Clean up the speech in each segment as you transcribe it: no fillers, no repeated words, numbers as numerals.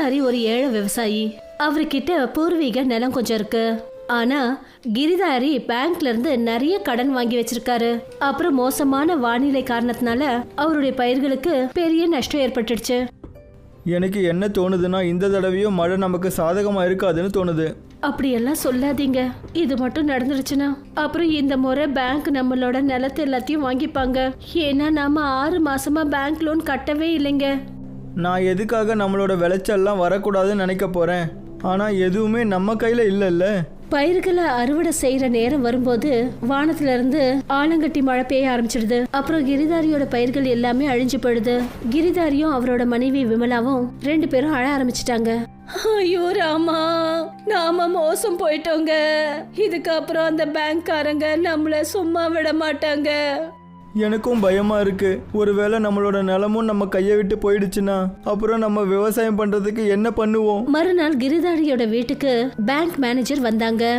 கிரிதாரி ஒரு ஏழை விவசாயி. அவர்கிட்ட பூர்வீக நிலம் கொஞ்சம் இருக்கு. ஆனா கிரிதாரி பேங்க்ல இருந்து நிறைய கடன் வாங்கி வச்சிருக்காரு. அப்புறம் மோசமான வானிலை காரணத்தினால அவருடைய பயிர்களுக்கு பெரிய நஷ்டம் ஏற்பட்டுடுச்சு. எனக்கு என்ன தோணுதுன்னா இந்த தடவையும் மழை நமக்கு சாதகமாக இருக்காதுன்னு தோணுது. அப்படியெல்லாம் சொல்லாதீங்க. இது மட்டும் நடந்துருச்சுன்னா அப்புறம் இந்த முறை பேங்க் நம்மளோட நிலத்தை எல்லாத்தையும் வாங்கிப்பாங்க. ஏன்னா நாம 6 மாசமா பேங்க் லோன் கட்டவே இல்லைங்க. நான் எதுக்காக நம்மளோட விளைச்சல்லாம் வரக்கூடாதுன்னு நினைக்க போகிறேன். ஆனால் எதுவுமே நம்ம கையில் இல்லைல்ல. பயிர்களை அறுவடை செய்யற நேரம் வரும்போது வானத்துல இருந்து ஆலங்கட்டி மழை பெய்ய ஆரம்பிச்சிடுது. அப்புறம் கிரிதாரியோட பயிர்கள் எல்லாமே அழிஞ்சு போயிடுது. கிரிதாரியும் அவரோட மனைவி விமலாவும் 2 பேரும் அழ ஆரம்பிச்சிட்டாங்க. ஐயோ ராமா, நாம மோசம் போயிட்டோங்க. இதுக்கப்புறம் அந்த பேங்க்காரங்க நம்மள சும்மா விட மாட்டாங்க. எனக்கும் பயமா இருக்கு. ஒருவேளை நம்மளோட நிலமும் நம்ம கையை விட்டு போயிடுச்சுன்னா அப்புறம் நம்ம விவசாயம் பண்றதுக்கு என்ன பண்ணுவோம்? மறுநாள் கிரிதாரியோட வீட்டுக்கு பேங்க் மேனேஜர் வந்தாங்க.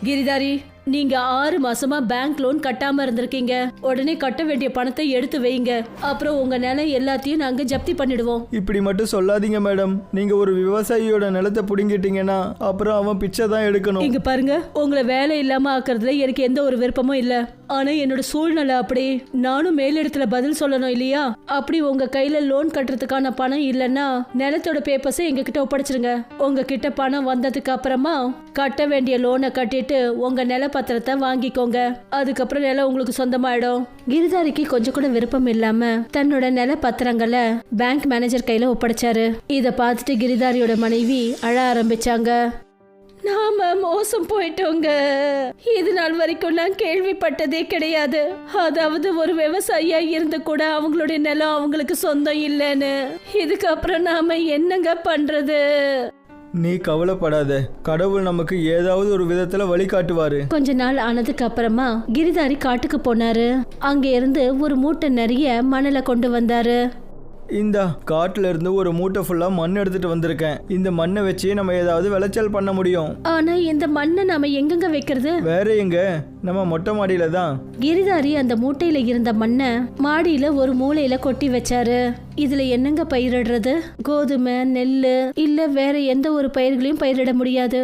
கிரிதாரி, நீங்க 6 மாசமா பேங்க் லோன் கட்டாம இருந்திருக்கீங்க. உடனே கட்ட வேண்டிய பணத்தை எடுத்து வைங்க. அப்புறம் உங்க நிலம் எல்லாத்தையும் நாங்க ஜப்தி பண்ணிடுவோம். இப்படி மட்டும் சொல்லாதீங்க மேடம். நீங்க ஒரு விவசாயியோட நிலத்தை புடுங்கிட்டீங்கன்னா அப்புறம் அவன் பிச்சை தான் எடுக்கணும். இங்க பாருங்க, உங்களை வேலை இல்லாம ஆக்குறதுல எனக்கு எந்த ஒரு விருப்பமும் இல்ல. ஆனா என்னோட சூழ்நிலை அப்படி. நானும் மேலிடத்துல பதில் சொல்லணும் இல்லையா? அப்படி உங்க கையில லோன் கட்டுறதுக்கான பணம் இல்லைன்னா நிலத்தோட பேப்பர்ஸை எங்க கிட்ட ஒப்படைச்சிருங்க. உங்க கிட்ட பணம் வந்ததுக்கு அப்புறமா கட்ட வேண்டிய லோனை கட்டிட்டு உங்க நில பத்திரத்தை வாங்கிக்கோங்க. அதுக்கப்புறம் நிலம் உங்களுக்கு சொந்தமாயிடும். கிரிதாரிக்கு கொஞ்சம் கூட விருப்பம் இல்லாம தன்னோட நில பத்திரங்களை பேங்க் மேனேஜர் கையில ஒப்படைச்சாரு. இத பார்த்துட்டு கிரிதாரியோட மனைவி அழ ஆரம்பிச்சாங்க. நாம மோசம் போயிட்டோங்க. இது நாள் வரைக்கும் நான் கேள்விப்பட்டதே கிடையாது. அதாவது ஒரு விவசாயியா இருந்து கூட அவங்களுடைய நிலம் அவங்களுக்கு சொந்தம் இல்லைன்னு. இதுக்கப்புறம் நாம என்னங்க பண்றது? நீ கவலைப்படாத, கடவுள் நமக்கு ஏதாவது ஒரு விதத்துல வழிகாட்டுவாரு. கொஞ்ச நாள் ஆனதுக்கு அப்புறமா கிரிதாரி காட்டுக்கு போனாரு. அங்க இருந்து ஒரு மூட்டை நிறைய மணலை கொண்டு வந்தாரு. இந்த காட்டுல இருந்து ஒரு மூட்டை ஃபுல்லா மண் எடுத்துட்டு வந்திருக்கேன். இந்த மண்ணை வச்சு நம்ம ஏதாவது விளைச்சல் பண்ண முடியும். ஆனா இந்த மண்ணை நாம எங்கெங்க வைக்கிறது? வேற எங்க, நம்ம மொட்டை மாடியில தான். கிரிதாரி அந்த மூட்டையில இருந்த மண்ணை மாடியில ஒரு மூலையில கொட்டி வச்சாரு. இதுல என்னங்க பயிரிடுறது? கோதுமை, நெல்லு இல்ல வேற எந்த ஒரு பயிர்களையும் பயிரிட முடியாது.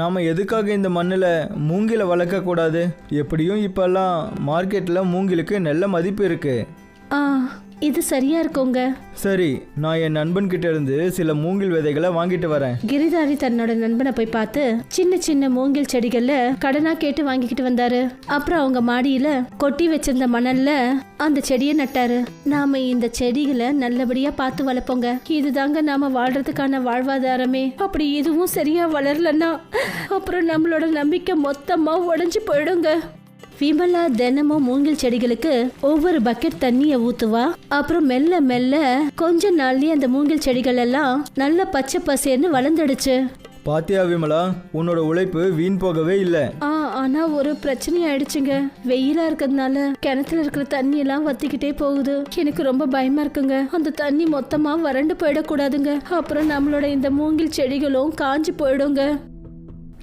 நாம எதுக்காக இந்த மண்ணில் மூங்கில வளர்க்க கூடாது? எப்படியும் இப்பெல்லாம் மார்க்கெட்ல மூங்கிலுக்கு நல்ல மதிப்பு இருக்கு. இது சரியா இருக்குங்க. சரி, நான் என் நண்பன் கிட்ட இருந்து சில மூங்கில் விதைகளை வாங்கிட்டு வரேன். கிரிதாரி தன்னோட நண்பனை போய் பார்த்து சின்ன சின்ன மூங்கில் செடிகள்ல கடனா கேட்டு வாங்கிக்கிட்டு வந்தாரு. அப்புறம் அவங்க மாடியில கொட்டி வச்சிருந்த மணல்ல அந்த செடியை நட்டாரு. நாம இந்த செடிகளை நல்லபடியா பார்த்து வளர்ப்போங்க. இதுதாங்க நாம வாழ்றதுக்கான வாழ்வாதாரமே. அப்படி இதுவும் சரியா வளரலன்னா அப்புறம் நம்மளோட நம்பிக்கை மொத்தமா உடைஞ்சு போயிடுங்க. விமலா தினமும் மூங்கில் செடிகளுக்கு ஒவ்வொரு பக்கெட் தண்ணிய ஊத்துவா. அப்புறம் மெல்ல மெல்ல கொஞ்ச நாள்லயே அந்த மூங்கில் செடிகள் எல்லாம் நல்ல பச்சை பசேர்னு வளர்ந்துடுச்சு. பாத்தியா விமலா, உன்னோட உழைப்பு வீண் போகவே இல்ல. ஆனா ஒரு பிரச்சனை ஆயிடுச்சுங்க. வெயிலா இருக்கிறதுனால கிணத்துல இருக்கிற தண்ணி எல்லாம் வத்திக்கிட்டே போகுது. எனக்கு ரொம்ப பயமா இருக்குங்க. அந்த தண்ணி மொத்தமா வறண்டு போயிடக்கூடாதுங்க. அப்புறம் நம்மளோட இந்த மூங்கில் செடிகளும் காஞ்சு போயிடுங்க.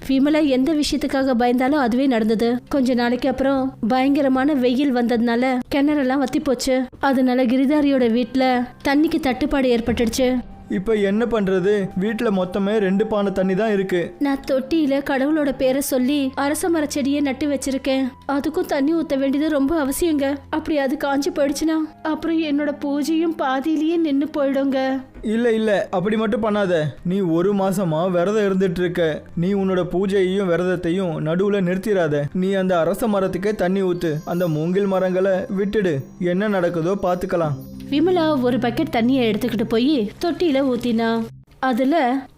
விமலா எந்த விஷயத்துக்காக பயந்தாலும் அதுவே நடந்தது. கொஞ்ச நாளைக்கு அப்புறம் பயங்கரமான வெயில் வந்ததுனால கிணறெல்லாம் வத்தி போச்சு. அதனால கிரிதாரியோட வீட்டுல தண்ணிக்கு தட்டுப்பாடு ஏற்பட்டுடுச்சு. இப்ப என்ன பண்றது? வீட்டுல மொத்தமே 2 பானை தண்ணி தான் இருக்கு. நான் தொட்டியில கடவுளோட பேரை சொல்லி அரச மர செடியை நட்டு வச்சிருக்கேன். அதுக்கும் தண்ணி ஊத்த வேண்டியது ரொம்ப அவசியங்க. அப்படி அது காஞ்சு போயிடுச்சுன்னா அப்புறம் என்னோட பூஜையும் பாதியிலேயே நின்னு போயிடுங்க. இல்ல இல்ல, அப்படி மட்டும் பண்ணாத. நீ 1 மாசமா விரதம் இருந்துட்டு இருக்க. நீ உன்னோட பூஜையையும் விரதத்தையும் நடுவுல நிறுத்திடாத. நீ அந்த அரச மரத்துக்கே தண்ணி ஊத்து. அந்த மூங்கில் மரங்களை விட்டுடு. என்ன நடக்குதோ பாத்துக்கலாம். விமலா ஒரு பக்கெட் தண்ணியை எடுத்துக்கிட்டு போய் தொட்டியில ஊத்தினா. அதுல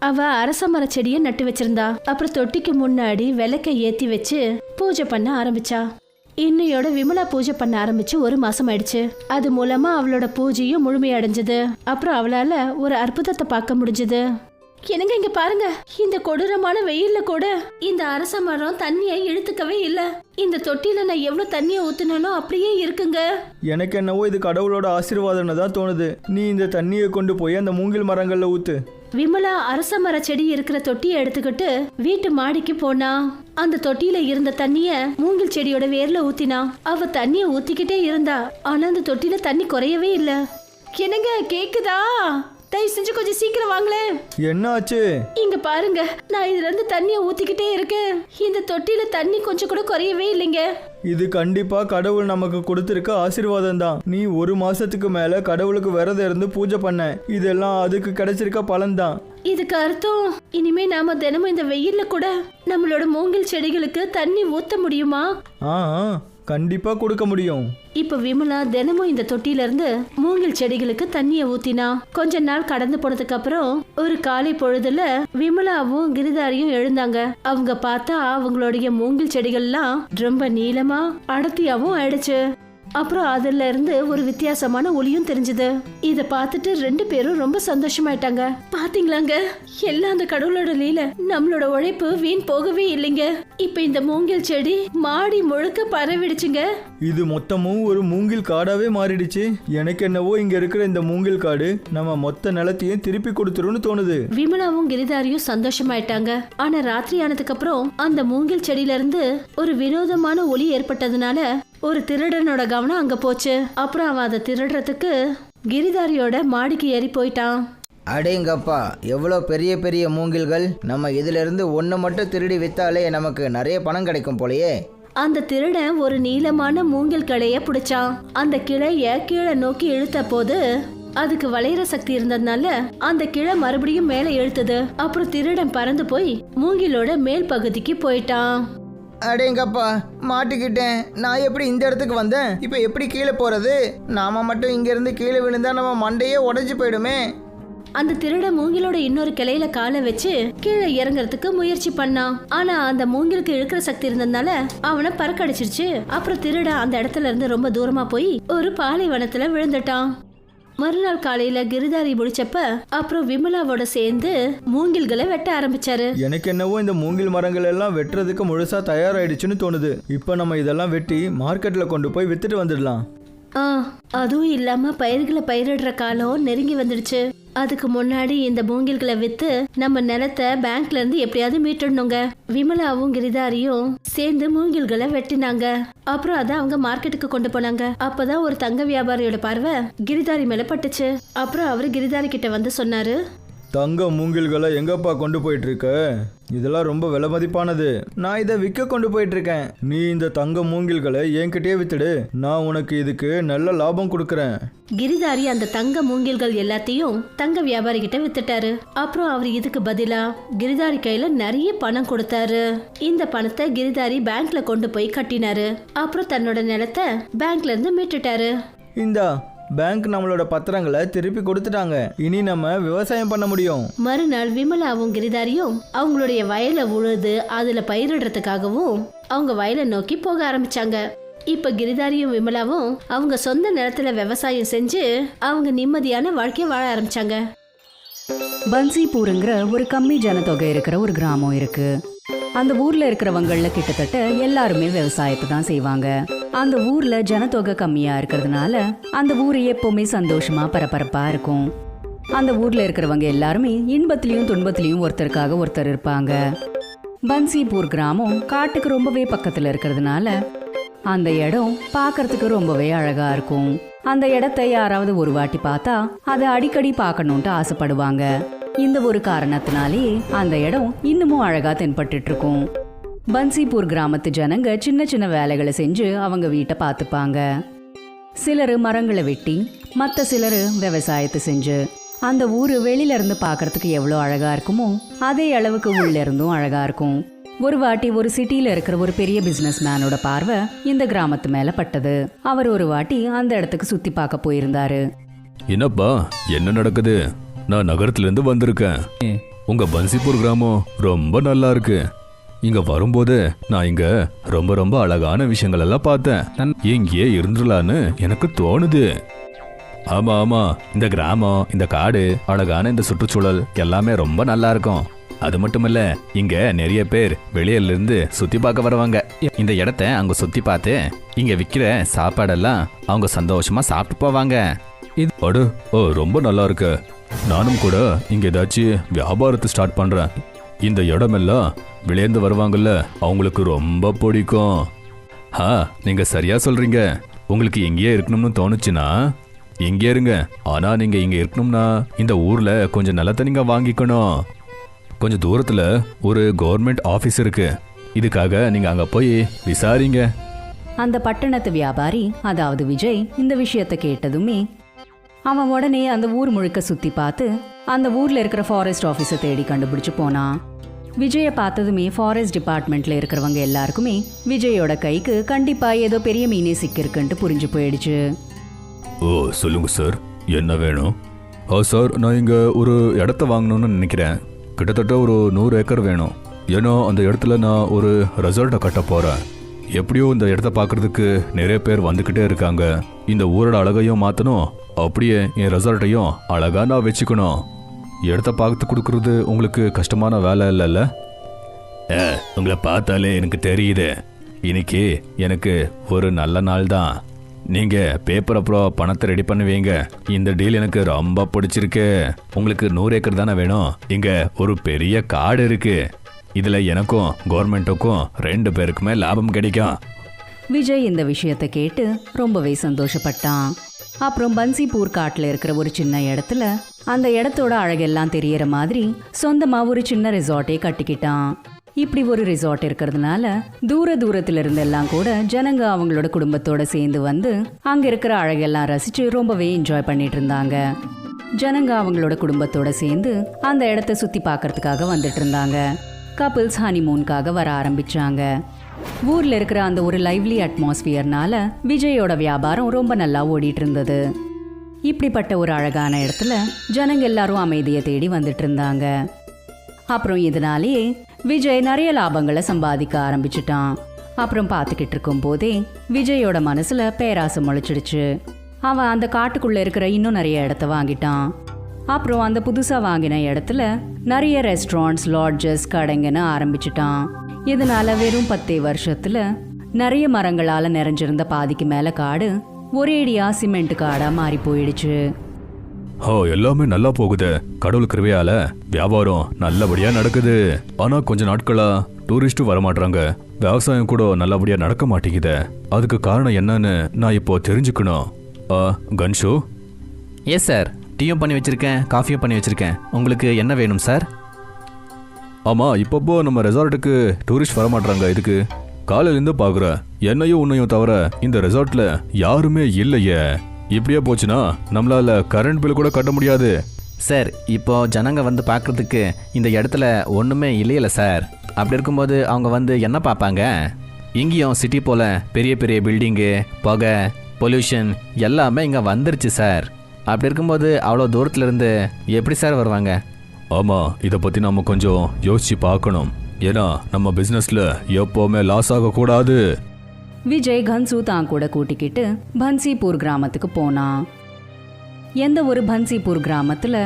அவ அரச மர செடியை நட்டு வச்சிருந்தா. அப்புறம் தொட்டிக்கு முன்னாடி விளக்கை ஏத்தி வச்சு பூஜை பண்ண ஆரம்பிச்சா. இன்னையோட விமலா பூஜை பண்ண ஆரம்பிச்சு 1 மாசம் ஆயிடுச்சு. அது மூலமா அவளோட பூஜையும் முழுமையடைஞ்சது. அப்புறம் அவளால ஒரு அற்புதத்தை பார்க்க முடிஞ்சது. என்னங்க இங்க பாருங்க, இந்த கொடூரமான வெயில்ல கூட இந்த அரச மரம் தண்ணியை இழுத்துக்கவே இல்ல. இந்த தொட்டியில நான் எவ்வளவு தண்ணியை ஊத்துனோ அப்படியே இருக்குங்க. எனக்கு என்னவோ இது கடவுளோட ஆசீர்வாதம்னு தான் தோணுது. நீ இந்த தண்ணியை கொண்டு போய் அந்த மூங்கில் மரங்கள்ல ஊத்து. விமலா அரச மர செடி இருக்கிற தொட்டியை எடுத்துக்கிட்டு வீட்டு மாடிக்கு போனா. அந்த தொட்டியில இருந்த தண்ணிய மூங்கில் செடியோட வேர்ல ஊத்தினா. அவ தண்ணிய ஊத்திக்கிட்டே இருந்தா. ஆனா அந்த தொட்டியில தண்ணி குறையவே இல்ல. என்னங்க கேக்குதா? தயவு செஞ்சு கொஞ்சம் சீக்கிரம் வாங்களேன். என்ன ஆச்சு? இங்க பாருங்க, நான் இதுல இருந்து தண்ணிய ஊத்திக்கிட்டே இருக்கேன். இந்த தொட்டில தண்ணி கொஞ்சம் கூட குறையவே இல்லைங்க. இது கண்டிப்பா கடவுள் நமக்கு கொடுத்திருக்க ஆசீர்வாதம் தான். நீ 1 மாசத்துக்கு மேல கடவுளுக்கு விரதம் இருந்து பூஜை பண்ண, இதெல்லாம் அதுக்கு கிடைச்சிருக்க பலன் தான். இதுக்கு அர்த்தம் இனிமே நாம தினமும் இந்த வெயில்ல கூட நம்மளோட மூங்கில் செடிகளுக்கு தண்ணி ஊத்த முடியுமா? ஆ கண்டிப்பா கொடுக்க முடியும். இப்ப விமலா தினமும் இந்த தொட்டில இருந்து மூங்கில் செடிகளுக்கு தண்ணிய ஊத்தினா. கொஞ்ச நாள் கடந்து போனதுக்கு அப்புறம் ஒரு காலை பொழுதுல விமலாவும் கிரிதாரியும் எழுந்தாங்க. அவங்க பார்த்தா அவங்களுடைய மூங்கில் செடிகள்லாம் ரொம்ப நீளமா அடர்த்தியாவும் ஆயிடுச்சு. அப்புறம் அதுல இருந்து ஒரு வித்தியாசமான ஒளியும் தெரிஞ்சது. இத பார்த்துட்டு 2 பேரும் ரொம்ப சந்தோஷமாயிட்டாங்க. பாத்தீங்களாங்க, எல்லாம் அந்த கடவுளோட லீலை. நம்மளோட உழைப்பு வீண் போகவே இல்லைங்க. இப்ப இந்த மூங்கில் செடி மாடி முழுக்க பரவிடுச்சுங்க. இது மொத்தமும் ஒரு மூங்கில் காடாவே மாறிடுச்சு. எனக்கு என்னவோ இங்க இருக்கிற இந்த மூங்கில் காடு நம்ம மொத்த நிலத்தையும் திருப்பி கொடுத்துருன்னு தோணுது. விமலாவும் கிரிதாரியும் சந்தோஷமாயிட்டாங்க. ஆனா ராத்திரி ஆனதுக்கு அப்புறம் அந்த மூங்கில் செடியில இருந்து ஒரு வினோதமான ஒளி ஏற்பட்டதுனால ஒரு திருடனோட கவனம் அங்க போச்சு. அப்புறம் அவன் அதை திருடுறதுக்கு கிரிதாரியோட மாடிக்கு ஏறி போயிட்டான். அடேங்கப்பா, எவ்வளோ பெரிய பெரிய மூங்கில்கள்! நம்ம இதிலிருந்து ஒன்று மட்டும் திருடி வித்தாலே நமக்கு நிறைய பணம் கிடைக்கும் போலயே. அந்த திருடன் ஒரு நீளமான மூங்கில் கிளைய பிடிச்சான். அந்த கிளைய கீழே நோக்கி இழுத்த போது அதுக்கு வளையிற சக்தி இருந்ததுனால அந்த கிளை மறுபடியும் மேல இழுத்தது. அப்புறம் திருடன் பறந்து போய் மூங்கிலோட மேல் பகுதிக்கு போயிட்டான். அடேங்கப்பா, மாட்டிக்கிட்டேன். நான் எப்படி இந்த இடத்துக்கு வந்தேன்? இப்போ எப்படி கீழே போகிறது? நாம மட்டும் இங்கேருந்து கீழே விழுந்தா நம்ம மண்டையே உடைஞ்சு போயிடுமே. அந்த திருட மூங்கிலோட இன்னொரு கிளையில காலை வச்சு கீழே இறங்குறதுக்கு முயற்சி பண்ணான். ஆனா அந்த மூங்கிலுக்கு இழுக்கிற சக்தி இருந்ததுனால அவனை பறக்கடிச்சிருச்சு. அப்புறம் திருட அந்த இடத்துல இருந்து ரொம்ப தூரமா போய் ஒரு பாலைவனத்துல விழுந்துட்டான். மறுநாள் காலையில கிரிதாரி முடிச்சப்ப அப்புறம் விமலாவோட சேர்ந்து மூங்கில்களை வெட்ட ஆரம்பிச்சாரு. எனக்கு என்னவோ இந்த மூங்கில் மரங்கள் எல்லாம் வெட்டுறதுக்கு முழுசா தயாராயிடுச்சுன்னு தோணுது. இப்போ நம்ம இதெல்லாம் வெட்டி மார்க்கெட்ல கொண்டு போய் வித்துட்டு வந்துடலாம். அதுவும் இல்லாம பயிர்களை பயிரிடுற காலம் நெருங்கி வந்துடுச்சு. அதுக்கு முன்னாடி இந்த மூங்கில்களை வித்து நம்ம நிலத்தை பேங்க்ல இருந்து எப்படியாவது மீட்டுடணுங்க. விமலாவும் கிரிதாரியும் சேர்ந்து மூங்கில்களை வெட்டினாங்க. அப்புறம் அதை அவங்க மார்க்கெட்டுக்கு கொண்டு போனாங்க. அப்பதான் ஒரு தங்க வியாபாரியோட பார்வை கிரிதாரி மேல பட்டுச்சு. அப்புறம் அவரு கிரிதாரி கிட்ட வந்து சொன்னாரு, தங்க மூங்கில்களை எங்கப்பா கொண்டு போயிட்டு இருக்க? இதெல்லாம் ரொம்ப விலை மதிப்பானது. நான் இதை விற்க கொண்டு போயிட்டு இருக்கேன். நீ இந்த தங்க மூங்கில்களை என்கிட்டயே வித்துடு. நான் உனக்கு இதுக்கு நல்ல லாபம் கொடுக்கறேன். கிரிதாரி அந்த தங்க மூங்கில்கள் எல்லாத்தையும் தங்க வியாபாரி கிட்ட வித்துட்டாரு. அப்புறம் அவர் இதுக்கு பதிலா கிரிதாரி கையில நிறைய பணம் கொடுத்தாரு. இந்த பணத்தை கிரிதாரி பேங்க்ல கொண்டு போய் கட்டினாரு. அப்புறம் தன்னோட நிலத்தை பேங்க்ல இருந்து மீட்டுட்டாரு. இந்தா, பேங்க் நம்மளோட பத்திரங்களை திருப்பி கொடுத்துட்டாங்க. இனி நம்ம விவசாயம் பண்ண முடியும். மறுநாள் விமலாவும் கிரிதாரியும் அவங்களுடைய வயலை உழுது அதுல பயிரிடுறதுக்காகவும் அவங்க வயலை நோக்கி போக ஆரம்பிச்சாங்க. இப்ப கிரிதாரியும் விமலாவும் அவங்க சொந்த நிலத்துல விவசாயம் செஞ்சு அவங்க நிம்மதியான வாழ்க்கைய வாழ ஆரம்பிச்சாங்க. பன்சிபூருங்கிற ஒரு கம்மி ஜனத்தொகை இருக்கிற ஒரு கிராமம் இருக்கு. அந்த ஊர்ல இருக்கிறவங்கள கிட்டத்தட்ட எல்லாருமே விவசாயத்தை தான் செய்வாங்க. அந்த ஊர்ல ஜனத்தொகை கம்மியா இருக்கிறதுனால அந்த ஊர் எப்பவுமே சந்தோஷமா பரபரப்பா இருக்கும். அந்த ஊர்ல இருக்கிறவங்க எல்லாருமே இன்பத்திலையும் துன்பத்திலையும் ஒருத்தருக்காக ஒருத்தர் இருப்பாங்க. பன்சிபூர் கிராமம் காட்டுக்கு ரொம்பவே பக்கத்துல இருக்கிறதுனால அந்த இடம் பார்க்கறதுக்கு ரொம்பவே அழகா இருக்கும். அந்த இடத்தை யாராவது ஒரு வாட்டி பார்த்தா அதை அடிக்கடி பார்க்கணும்ட்டு ஆசைப்படுவாங்க. இந்த ஒரு காரணத்தினாலே அந்த இடம் இன்னமும் அழகா தென்பட்டு இருக்கும். பன்சிபூர் கிராமத்து ஜனங்க சின்ன சின்ன வேலைகளை செஞ்சு அவங்க வீட்டை பார்த்துப்பாங்க. சிலர் மரங்களை வெட்டி, மற்ற சிலர் விவசாயத்தை செஞ்சு அந்த ஊரு வெளியில இருந்து பார்க்கறதுக்கு எவ்வளோ அழகா இருக்குமோ அதே அளவுக்கு உள்ள இருந்தும் அழகா இருக்கும். ஒரு வாட்டி ஒரு சிட்டியில இருக்கிற ஒரு பெரிய பிசினஸ் மேனோட பார்வை இந்த கிராமத்து மேல பட்டது. அவர் ஒரு வாட்டி அந்த இடத்துக்கு சுத்தி பார்க்க போயிருந்தாரு. என்னப்பா, என்ன நடக்குது? நான் நகரத்துல இருந்து வந்திருக்கேன். உங்க பன்சிபூர் கிராமம் ரொம்ப நல்லா இருக்கு. இங்க வரும்போது நான் இங்க ரொம்ப ரொம்ப அழகான விஷயங்கள் எல்லாம் பார்த்தேன். இங்கேயே இருந்துடலான்னு எனக்கு தோணுது. ஆமா ஆமா, இந்த கிராமம், இந்த காடு, அழகான இந்த சுற்றுச்சூழல் எல்லாமே ரொம்ப நல்லா இருக்கும். அது மட்டும் இல்ல, இங்க நிறைய பேர் வெளியில இருந்து சுத்தி பார்க்க வருவாங்க. இந்த இடத்த அவங்க சுத்தி பார்த்து இங்க விக்கிற சாப்பாடெல்லாம் அவங்க சந்தோஷமா சாப்பிட்டு போவாங்க. இது ரொம்ப நல்லா இருக்கு. நானும் கூட இங்க ஏதாச்சும் வியாபாரத்தை ஸ்டார்ட் பண்றேன். இந்த இடமெல்லாம் வெளியேந்து வருவாங்கல்ல, அவங்களுக்கு ரொம்ப பிடிக்கும். நீங்க சரியா சொல்றீங்க. உங்களுக்கு எங்கேயே இருக்கணும்னு தோணுச்சுன்னா இங்கே இருங்க. ஆனா நீங்க இங்க இருக்கணும்னா இந்த ஊர்ல கொஞ்சம் நிலத்தை நீங்க வாங்கிக்கணும். கொஞ்சம் தூரத்துல ஒரு கவர்மெண்ட் ஆபீஸ் இருக்கு. இதுக்காக நீங்க அங்க போய் விசாரிங்க. அந்த பட்டணத்து வியாபாரி, அதாவது விஜய், இந்த விஷயத்தை கேட்டதுமே அவன் உடனே அந்த ஊர் முழுக்க சுத்தி பார்த்து அந்த ஊர்ல இருக்கிற ஃபாரஸ்ட் ஆபீஸை தேடி கண்டுபிடிச்சு போனான். விஜயை பார்த்ததுமே ஃபாரஸ்ட் டிபார்ட்மெண்ட்ல இருக்கிறவங்க எல்லாருக்குமே விஜயோட கைக்கு கண்டிப்பா ஏதோ பெரிய மீனே சிக்கிருக்குன்ட்டு புரிஞ்சு போயிடுச்சு. ஓ, சொல்லுங்க சார், என்ன வேணும்? சார், நான் இங்க ஒரு இடத்த வாங்கணும்னு நினைக்கிறேன். கிட்டத்தட்ட ஒரு 100 ஏக்கர் வேணும். ஏன்னா அந்த இடத்துல நான் ஒரு ரெசார்ட்டை கட்ட போறேன். எப்படியோ இந்த இடத்த பார்க்கறதுக்கு நிறைய பேர் வந்துக்கிட்டே இருக்காங்க. இந்த ஊரோட அழகையும் மாற்றணும், அப்படியே என் ரெசார்ட்டையும் அழகா நான் வச்சுக்கணும். இடத்த பார்த்து கொடுக்கறது உங்களுக்கு கஷ்டமான வேலை இல்லைல்ல? உங்களை பார்த்தாலே எனக்கு தெரியுது. இன்னைக்கு எனக்கு ஒரு நல்ல நாள் தான். நீங்க பேப்பர் அப்புறம் பணத்தை ரெடி பண்ணுவீங்க. இந்த டீல் எனக்கு ரொம்ப பிடிச்சிருக்கு. உங்களுக்கு 100 ஏக்கர் தானே வேணும்? இங்க ஒரு பெரிய காடு இருக்கு. இதுல எனக்கும் கவர்மெண்ட்டுக்கும் 2 பேருக்குமே லாபம் கிடைக்கும். விஜய் இந்த விஷயத்தை கேட்டு ரொம்பவே சந்தோஷப்பட்டான். அப்புறம் பன்சிபூர் காட்டுல இருக்கிற ஒரு சின்ன இடத்துல அந்த இடத்தோட அழகெல்லாம் தெரியற மாதிரி சொந்தமா ஒரு சின்ன ரிசார்ட்டே கட்டிக்கிட்டான். இப்படி ஒரு ரிசார்ட் இருக்கிறதுனால தூரத்துல இருந்தெல்லாம் கூட ஜனங்க அவங்களோட குடும்பத்தோட சேர்ந்து வந்து அங்க இருக்கிற அழகெல்லாம் ரசிச்சு ரொம்பவே என்ஜாய் பண்ணிட்டு இருந்தாங்க. ஜனங்க அவங்களோட குடும்பத்தோட சேர்ந்து அந்த இடத்த சுத்தி பார்க்கறதுக்காக வந்துட்டு இருந்தாங்க. கப்பிள்ஸ் ஹனிமூனுக்காக வர ஆரம்பிச்சாங்க. ஊர்ல இருக்கிற அந்த ஒரு லைவ்லி அட்மாஸ்பியர்னால விஜயோட வியாபாரம் ரொம்ப நல்லா ஓடிட்டு இருந்தது. இப்படிப்பட்ட ஒரு அழகான இடத்துல ஜனங்க எல்லாரும் அமைதியை தேடி வந்துட்டு இருந்தாங்க. அப்புறம் இதனாலேயே விஜய் நிறைய லாபங்களை சம்பாதிக்க ஆரம்பிச்சிட்டான். அப்புறம் பார்த்துக்கிட்டு இருக்கும் போதே விஜயோட மனசுல பேராசை முளைச்சிடுச்சு. அவன் அந்த காட்டுக்குள்ள இருக்கிற இன்னும் நிறைய இடத்த வாங்கிட்டான். அப்புறம் அந்த புதுசா வாங்கின இடத்துல நிறைய ரெஸ்டாரண்ட்ஸ், லாட்ஜஸ், கடைங்கன்னு ஆரம்பிச்சிட்டான். இதனால வெறும் 10 வருஷத்துல நிறைய மரங்களால நிறைஞ்சிருந்த பாதிக்கு மேல காடு ஒரேடியா சிமெண்ட் காடா மாறி போயிடுச்சு. எல்லாமே நல்லா போகுது. கடவுள் கிருபையால வியாபாரம் நல்லபடியா நடக்குது. ஆனா கொஞ்ச நாட்களா டூரிஸ்டும் வரமாட்டாங்க. விவசாயம் கூட நல்லபடியா நடக்க மாட்டேங்குது. அதுக்கு காரணம் என்னன்னு நான் இப்போ தெரிஞ்சுக்கணும். கன்ஷு? எஸ் சார், டீயும் பண்ணி வச்சிருக்கேன், காஃபியும் பண்ணி வச்சிருக்கேன். உங்களுக்கு என்ன வேணும் சார்? ஆமா, இப்பப்போ நம்ம ரெசார்ட்டுக்கு டூரிஸ்ட் வரமாட்டாங்க. இதுக்கு காலையிலேருந்து பார்க்குறேன். என்னையும் உன்னையும் தவிர இந்த ரெசார்ட்ல யாருமே இல்லையே. இப்படியே போச்சுன்னா நம்மளால கரண்ட் பில் கூட கட்ட முடியாது. சார், இப்போ ஜனங்க வந்து பார்க்கறதுக்கு இந்த இடத்துல ஒன்றுமே இல்லையில சார். அப்படி இருக்கும்போது அவங்க வந்து என்ன பார்ப்பாங்க? இங்கேயும் சிட்டி போல பெரிய பெரிய பில்டிங்கு, புகை, பொல்யூஷன் எல்லாமே இங்கே வந்துருச்சு சார். அப்படி இருக்கும்போது அவ்வளோ தூரத்துலேருந்து எப்படி சார் வருவாங்க? ஆமாம், இதை பற்றி நம்ம கொஞ்சம் யோசிச்சு பார்க்கணும். ஏன்னா நம்ம பிஸ்னஸில் எப்போவுமே லாஸ் ஆகக்கூடாது. விஜய் கன்சு தான் கூட கூட்டிக்கிட்டு பன்சிபூர் கிராமத்துக்கு போனான். எந்த ஒரு பன்சிபூர் கிராமத்துல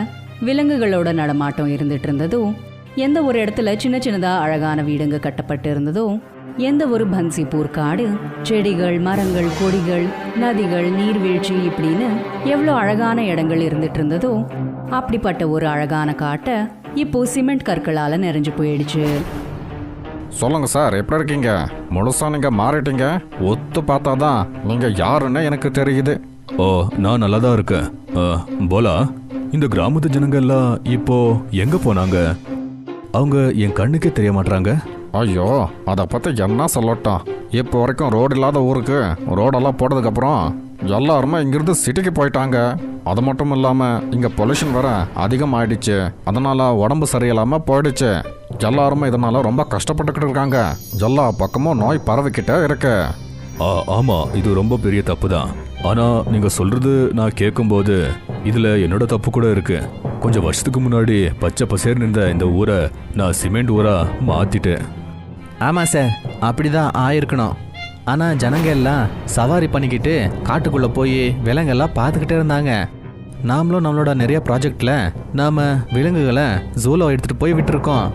விலங்குகளோட நடமாட்டம் இருந்துட்டு இருந்ததோ, எந்த ஒரு இடத்துல சின்ன சின்னதா அழகான வீடுங்க கட்டப்பட்டு இருந்ததோ, எந்த ஒரு பன்சிபூர் காடு செடிகள், மரங்கள், கொடிகள், நதிகள், நீர்வீழ்ச்சி இப்படின்னு எவ்வளோ அழகான இடங்கள் இருந்துட்டு இருந்ததோ, அப்படிப்பட்ட ஒரு அழகான காட்டை இப்போ சிமெண்ட் கற்களால நிறைஞ்சு போயிடுச்சு. சொல்லுங்க சார், எப்படி இருக்கீங்க? முழுசா நீங்க மாறிட்டீங்க. ஒத்து பார்த்தாதான் நீங்க யாருன்னு எனக்கு தெரியுது. நான் நல்லா தான் இருக்கேன். போலா, இந்த கிராமத்து ஜனங்க எல்லாம் இப்போ எங்க போனாங்க? அவங்க என் கண்ணுக்கே தெரிய மாட்டாங்க. ஐயோ, அதை பத்தி என்ன சொல்லட்டும். இப்போ வரைக்கும் ரோடு இல்லாத ஊருக்கு ரோடெல்லாம் போட்டதுக்கு அப்புறம் எல்லாருமே இங்கிருந்து சிட்டிக்கு போயிட்டாங்க. அது மட்டும் இல்லாம இங்க பொல்யூஷன் வேற அதிகமாயிடுச்சு. அதனால உடம்பு சரியில்லாம போயிடுச்சு. எல்லாருமே இதனால ரொம்ப கஷ்டப்பட்டுக்கிட்டு இருக்காங்க. எல்லா பக்கமும் நோய் பரவிக்கிட்டே இருக்கு. ஆமா, இது ரொம்ப பெரிய தப்பு தான். ஆனா நீங்க சொல்றது நான் கேட்கும்போது இதுல என்னோட தப்பு கூட இருக்கு. கொஞ்சம் வருஷத்துக்கு முன்னாடி பச்சை பசேர்னு இருந்த இந்த ஊரை நான் சிமெண்ட் ஊரா மாத்திட்டேன். ஆமாம் சார், அப்படிதான் ஆயிருக்கணும். ஆனால் ஜனங்க எல்லாம் சவாரி பண்ணிக்கிட்டு காட்டுக்குள்ளே போய் விலங்கெல்லாம் பார்த்துக்கிட்டே இருந்தாங்க. நாமளும் நம்மளோட நிறைய ப்ராஜெக்டில் நாம் விலங்குகளை ஜூலோ எடுத்துகிட்டு போய் விட்டுருக்கோம்.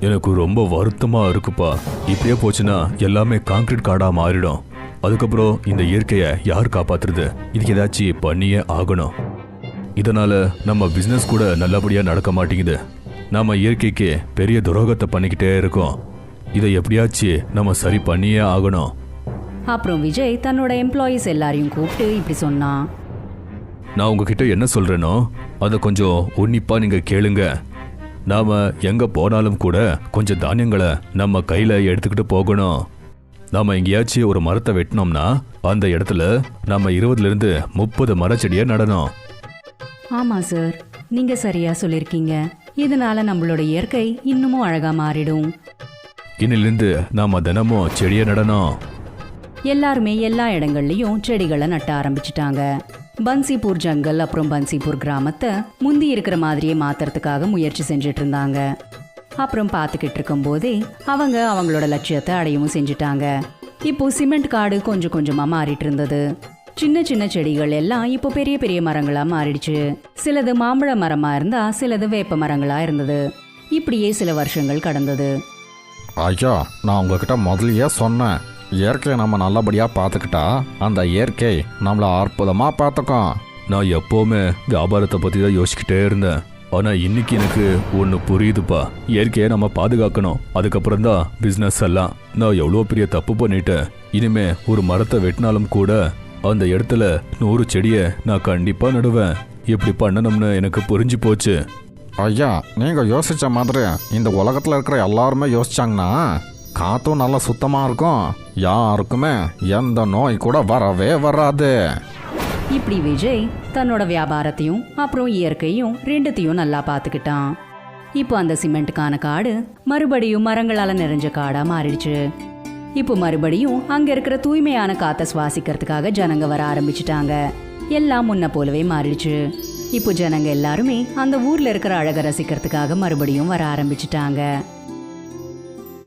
எனக்கு ரொம்ப வருத்தமா இருக்குப்பா. இப்படியே போச்சுன்னா எல்லாமே கான்கிரீட் காடா மாறிடும். அதுக்கப்புறம் இந்த இயற்கையை யார் காப்பாத்துறது? இதுக்கு ஏதாச்சும் பண்ணியே ஆகணும். இதனால நம்ம பிஸ்னஸ் கூட நல்லபடியா நடக்க மாட்டேங்குது. நாம இயற்கைக்கு பெரிய துரோகத்தை பண்ணிக்கிட்டே இருக்கோம். இதை எப்படியாச்சும் நம்ம சரி பண்ணியே ஆகணும். அப்புறம் விஜய் தன்னோட எம்ப்ளாயீஸ் எல்லாரையும் கூப்பிட்டு இப்படி சொன்னான். நான் உங்ககிட்ட என்ன சொல்றேனோ அதை கொஞ்சம் உன்னிப்பா நீங்க கேளுங்க. நாம எங்க போனாலும் கூட கொஞ்சம் தானியங்களை நம்ம கையில எடுத்துக்கிட்டு போகணும். நாம எங்கேயாச்சும் ஒரு மரத்தை வெட்டினோம்னா அந்த இடத்துல நம்ம 20 to 30 மரச்செடியை நடணும். ஆமா சார், நீங்க சரியா சொல்லிருக்கீங்க. இதனால நம்மளோட இயற்கை இன்னமும் அழகா மாறிடும். இன்னிலிருந்து நாம தினமும் செடியை நடணும். எல்லாருமே எல்லா இடங்கள்லயும் செடிகளை நட்ட ஆரம்பிச்சிட்டாங்க. பன்சிபூர் ஜங்கல் அப்புறம் பன்சிபூர் கிராமத்தை முந்தி இருக்கிற மாதிரியே மாத்துறதுக்காக முயற்சி செஞ்சுட்டு இருந்தாங்க. அப்புறம் பார்த்துக்கிட்டு இருக்கும் போதே அவங்க அவங்களோட லட்சியத்தை அடையவும் செஞ்சுட்டாங்க. இப்போ சிமெண்ட் காடு கொஞ்சம் கொஞ்சமா மாறிட்டு இருந்தது. சின்ன சின்ன செடிகள் எல்லாம் இப்போ பெரிய பெரிய மரங்களா மாறிடுச்சு. சிலது மாம்பழ மரமா இருந்தா சிலது வேப்ப மரங்களா இருந்தது. இப்படியே சில வருஷங்கள் கடந்தது. ஐயா, நான் உங்ககிட்ட முதலியே சொன்னேன், இயற்கையை நம்ம நல்லபடியாக பார்த்துக்கிட்டா அந்த இயற்கை நம்மளை அற்புதமாக பார்த்துக்கும். நான் எப்போவுமே வியாபாரத்தை பற்றி தான் யோசிச்சுக்கிட்டே இருந்தேன். ஆனால் இன்னைக்கு எனக்கு ஒன்று புரியுதுப்பா. இயற்கையை நம்ம பாதுகாக்கணும். அதுக்கப்புறம் தான் பிஸ்னஸ் எல்லாம். நான் எவ்வளோ பெரிய தப்பு பண்ணிட்டேன். இனிமே ஒரு மரத்தை வெட்டினாலும் கூட அந்த இடத்துல 100 செடியை நான் கண்டிப்பாக நடுவேன். இப்படி பண்ணணும்னு எனக்கு புரிஞ்சு போச்சு. ஐயா, நீங்கள் யோசித்த மாதிரி இந்த உலகத்தில் இருக்கிற எல்லாருமே யோசிச்சாங்கன்னா காற்றும் நல்லா சுத்தமாக இருக்கும். யாருக்குமே எந்த நோய் கூட வரவே வராது. இப்படி விஜய் தன்னோட வியாபாரத்தையும் அப்புறம் இயற்கையும் ரெண்டுத்தையும் நல்லா பார்த்துக்கிட்டான். இப்போ அந்த சிமெண்ட்டுக்கான காடு மறுபடியும் மரங்களால நிறைஞ்ச காடா மாறிடுச்சு. இப்போ மறுபடியும் அங்க இருக்கிற தூய்மையான காத்தை சுவாசிக்கிறதுக்காக ஜனங்க வர ஆரம்பிச்சிட்டாங்க. எல்லாம் முன்ன போலவே மாறிடுச்சு. இப்போ ஜனங்க எல்லாருமே அந்த ஊர்ல இருக்கிற அழகை ரசிக்கிறதுக்காக மறுபடியும் வர ஆரம்பிச்சிட்டாங்க.